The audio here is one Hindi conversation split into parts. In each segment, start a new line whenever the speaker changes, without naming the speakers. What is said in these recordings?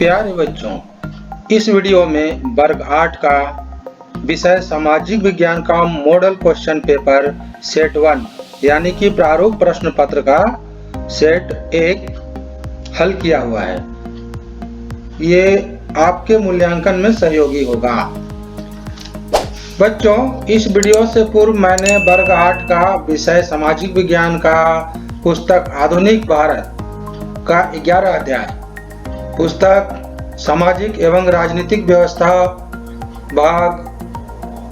प्यारे बच्चों, इस वीडियो में वर्ग 8 का विषय सामाजिक विज्ञान का मॉडल क्वेश्चन पेपर सेट 1 यानी कि प्रारूप प्रश्न पत्र का सेट 1 हल किया हुआ है। ये आपके मूल्यांकन में सहयोगी होगा। बच्चों, इस वीडियो से पूर्व मैंने वर्ग 8 का विषय सामाजिक विज्ञान का पुस्तक आधुनिक भारत का 11 अध्याय, पुस्तक सामाजिक एवं राजनीतिक व्यवस्था भाग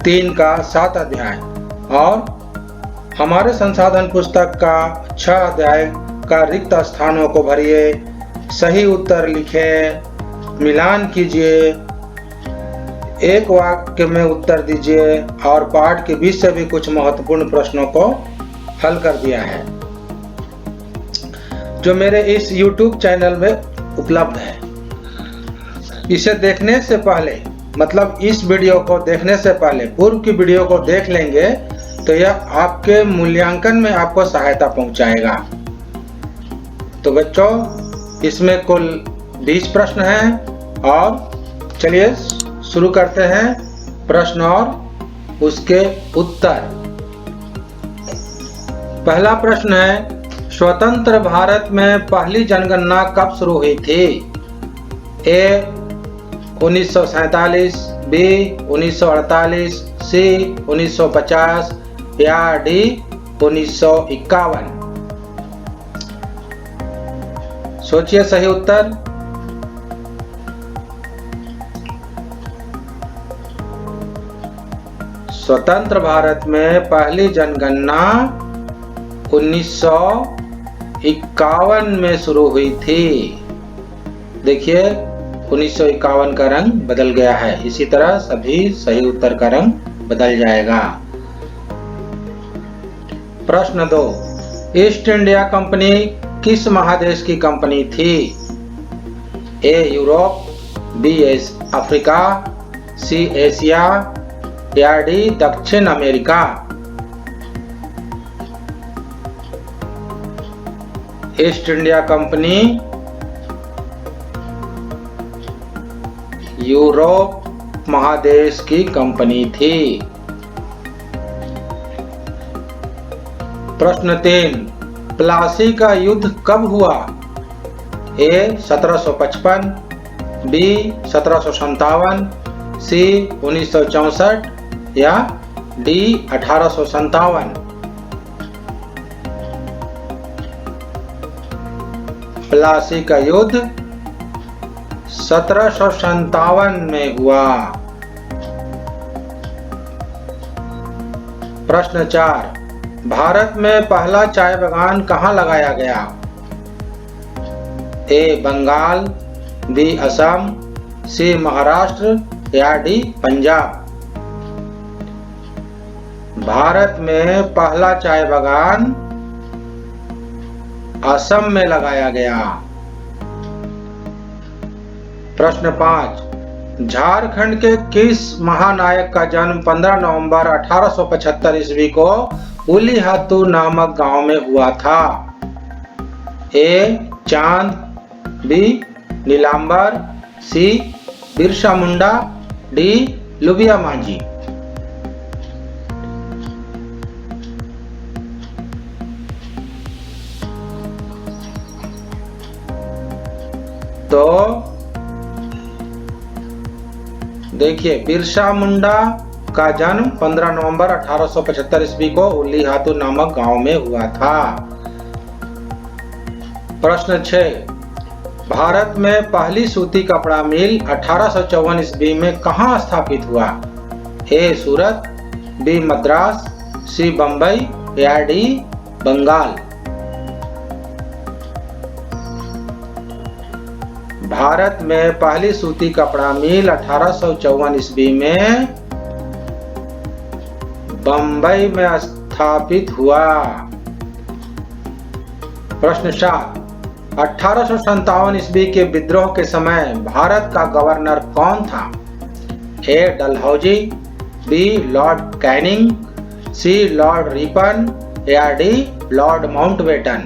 3 का 7 अध्याय और हमारे संसाधन पुस्तक का 6 अध्याय का रिक्त स्थानों को भरिए, सही उत्तर लिखे, मिलान कीजिए, एक वाक्य में उत्तर दीजिए और पाठ के बीच से भी कुछ महत्वपूर्ण प्रश्नों को हल कर दिया है, जो मेरे इस YouTube चैनल में उपलब्ध है। इसे देखने से पहले, मतलब इस वीडियो को देखने से पहले पूर्व की वीडियो को देख लेंगे तो यह आपके मूल्यांकन में आपको सहायता पहुंचाएगा। तो बच्चों, इसमें कुल 20 प्रश्न हैं और चलिए शुरू करते हैं प्रश्न और उसके उत्तर। पहला प्रश्न है, स्वतंत्र भारत में पहली जनगणना कब शुरू हुई थी? ए 1947, बी 1948, सी 1950 या डी 1951? सोचिए सही उत्तर। स्वतंत्र भारत में पहली जनगणना 1951 में शुरू हुई थी। देखिए 1951 का रंग बदल गया है। इसी तरह सभी सही उत्तर का रंग बदल जाएगा। प्रश्न 2, ईस्ट इंडिया कंपनी किस महादेश की कंपनी थी? A Europe, B Africa, C Asia या डी दक्षिण America? East India Company Europe महादेश की कंपनी थी। प्रश्न 3, प्लासी का युद्ध कब हुआ? ए 1755, बी 1757, सी 1964 या डी 1857? प्लासी का युद्ध 1757 में हुआ। प्रश्न 4, भारत में पहला चाय बागान कहाँ लगाया गया? ए बंगाल, बी असम, सी महाराष्ट्र या डी पंजाब? भारत में पहला चाय बागान असम में लगाया गया। प्रश्न 5, झारखंड के किस महानायक का जन्म 15 नवंबर 1875 ईस्वी को उलीहातू नामक गांव में हुआ था? ए चांद, बी नीलांबर, सी बिरसा मुंडा, डी लुबिया मांझी? तो देखिए, बिरसा मुंडा का जन्म 15 नवंबर 1875 ईस्वी को उलीहातू नामक गांव में हुआ था। प्रश्न 6, भारत में पहली सूती कपड़ा मिल 1854 ईस्वी में कहां स्थापित हुआ? ए सूरत, बी मद्रास, सी बंबई या डी बंगाल? भारत में पहली सूती कपड़ा मिल 1854 ईस्वी में बंबई में स्थापित हुआ। प्रश्न 7, 1857 ईस्वी के विद्रोह के समय भारत का गवर्नर कौन था? ए डलहौजी, बी लॉर्ड कैनिंग, सी लॉर्ड रिपन या डी लॉर्ड माउंटबेटन?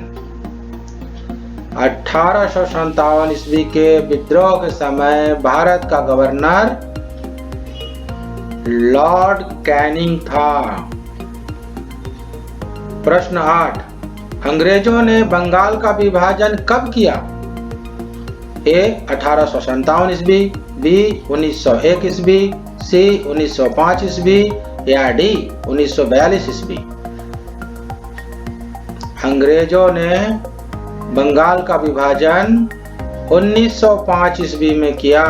1857 ईस्वी के विद्रोह के समय भारत का गवर्नर लॉर्ड कैनिंग था। प्रश्न 8, अंग्रेजों ने बंगाल का विभाजन कब किया? ए 1857 ईस्वी, बी 1901 ईस्वी, सी 1905 ईस्वी या डी 1942 ईस्वी। अंग्रेजों ने बंगाल का विभाजन 1905 ईस्वी में किया।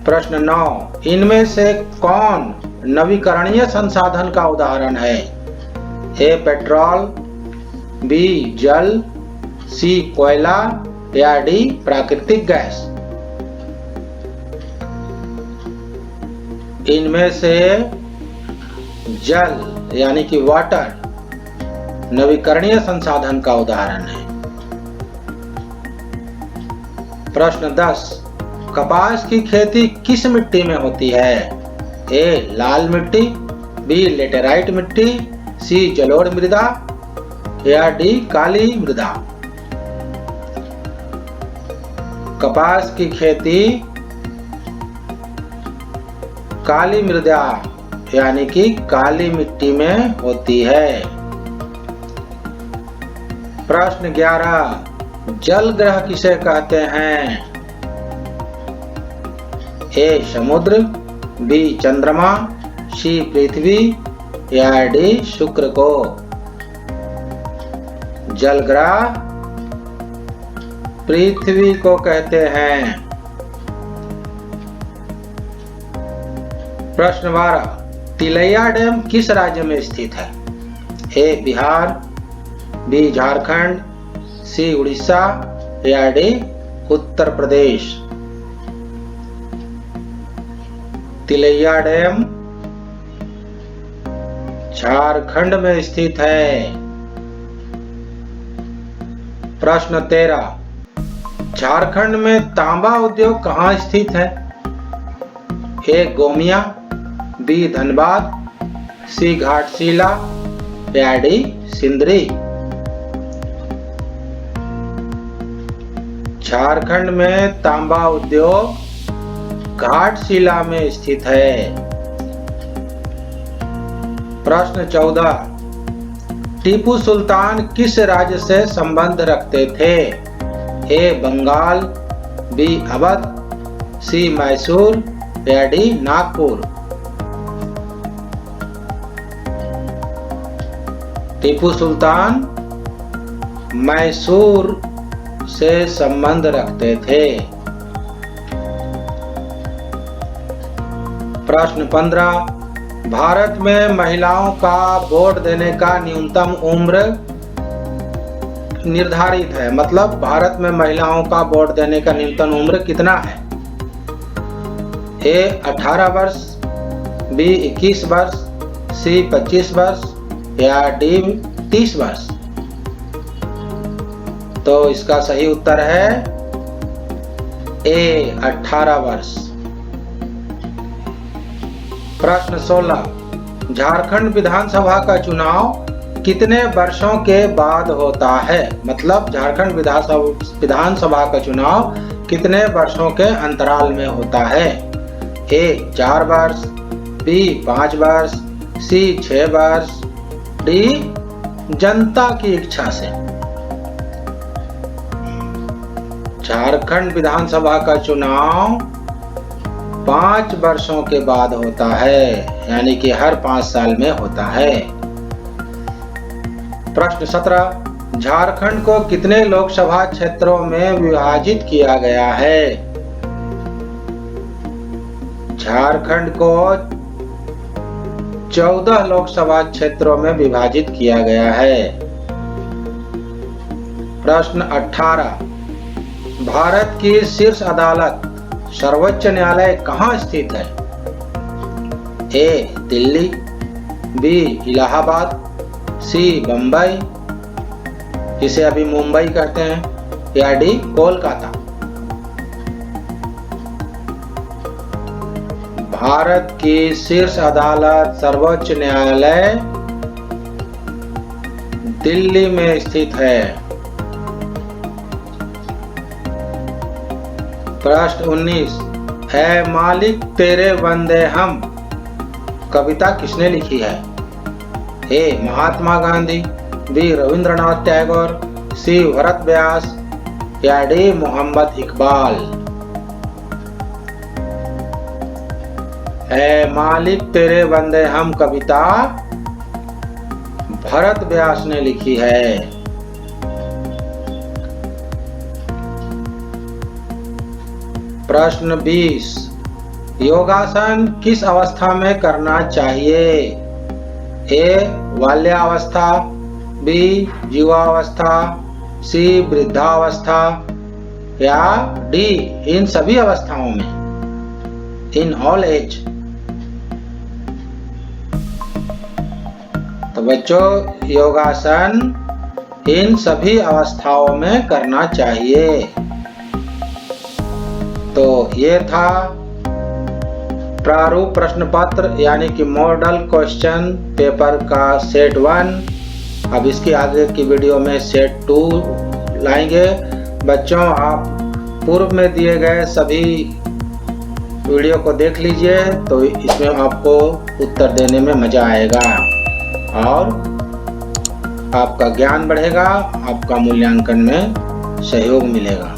प्रश्न 9, इनमें से कौन नवीकरणीय संसाधन का उदाहरण है? ए पेट्रोल, बी जल, सी कोयला या डी प्राकृतिक गैस। इनमें से जल यानी कि वाटर नवीकरणीय संसाधन का उदाहरण है। प्रश्न 10, कपास की खेती किस मिट्टी में होती है? ए लाल मिट्टी, बी लेटेराइट मिट्टी, सी जलोढ़ मृदा या डी काली मृदा। कपास की खेती काली मृदा यानी कि काली मिट्टी में होती है। प्रश्न 11, जल ग्रह किसे कहते हैं? ए समुद्र, बी चंद्रमा, सी पृथ्वी या डी शुक्र को। जल ग्रह पृथ्वी को कहते हैं। प्रश्न 12, तिलैया डैम किस राज्य में स्थित है? ए बिहार, बी झारखंड, सी उड़ीसा या डी उत्तर प्रदेश। तिलैया डैम झारखंड में स्थित है। प्रश्न 13, झारखंड में तांबा उद्योग कहाँ स्थित है? ए गोमिया, बी धनबाद, सी घाटशिला या डी सिंदरी। झारखंड में तांबा उद्योग घाटशिला में स्थित है। प्रश्न 14, टीपू सुल्तान किस राज्य से संबंध रखते थे? ए बंगाल, बी अवध, सी मैसूर या डी नागपुर। टीपू सुल्तान मैसूर से संबंध रखते थे। प्रश्न 15, भारत में महिलाओं का वोट देने का न्यूनतम उम्र निर्धारित है, मतलब भारत में महिलाओं का वोट देने का न्यूनतम उम्र कितना है? ए 18 वर्ष, बी 21 वर्ष, सी 25 वर्ष या डी 30 वर्ष। तो इसका सही उत्तर है ए 18 वर्ष। प्रश्न 16, झारखंड विधानसभा का चुनाव कितने वर्षों के बाद होता है? मतलब झारखंड विधानसभा का चुनाव कितने वर्षों के अंतराल में होता है? ए 4 वर्ष, बी 5 वर्ष, सी 6 वर्ष, डी जनता की इच्छा से। झारखंड विधानसभा का चुनाव 5 वर्षों के बाद होता है, यानी कि हर 5 साल में होता है। प्रश्न 17, झारखंड को कितने लोकसभा क्षेत्रों में विभाजित किया गया है? झारखंड को 14 लोकसभा क्षेत्रों में विभाजित किया गया है। प्रश्न 18, भारत की शीर्ष अदालत सर्वोच्च न्यायालय कहाँ स्थित है? ए दिल्ली, बी इलाहाबाद, सी बंबई, जिसे अभी मुंबई कहते हैं, या डी कोलकाता। भारत की शीर्ष अदालत सर्वोच्च न्यायालय दिल्ली में स्थित है। प्रश्न 19, ऐ मालिक तेरे बंदे हम कविता किसने लिखी है? ए महात्मा गांधी, बी रविंद्रनाथ टैगोर, सी भरत व्यास या डी मोहम्मद इकबाल? ऐ मालिक तेरे बंदे हम कविता भरत व्यास ने लिखी है। प्रश्न 20, योगासन किस अवस्था में करना चाहिए? ए बाल्यावस्था, बी युवावस्था, सी वृद्धावस्था या डी इन सभी अवस्थाओं में, इन ऑल एज? तो बच्चों योगासन इन सभी अवस्थाओं में करना चाहिए। तो ये था प्रारूप प्रश्न पत्र यानी कि मॉडल क्वेश्चन पेपर का सेट 1। अब इसके आगे की वीडियो में सेट 2 लाएंगे। बच्चों आप पूर्व में दिए गए सभी वीडियो को देख लीजिए, तो इसमें आपको उत्तर देने में मजा आएगा और आपका ज्ञान बढ़ेगा, आपका मूल्यांकन में सहयोग मिलेगा।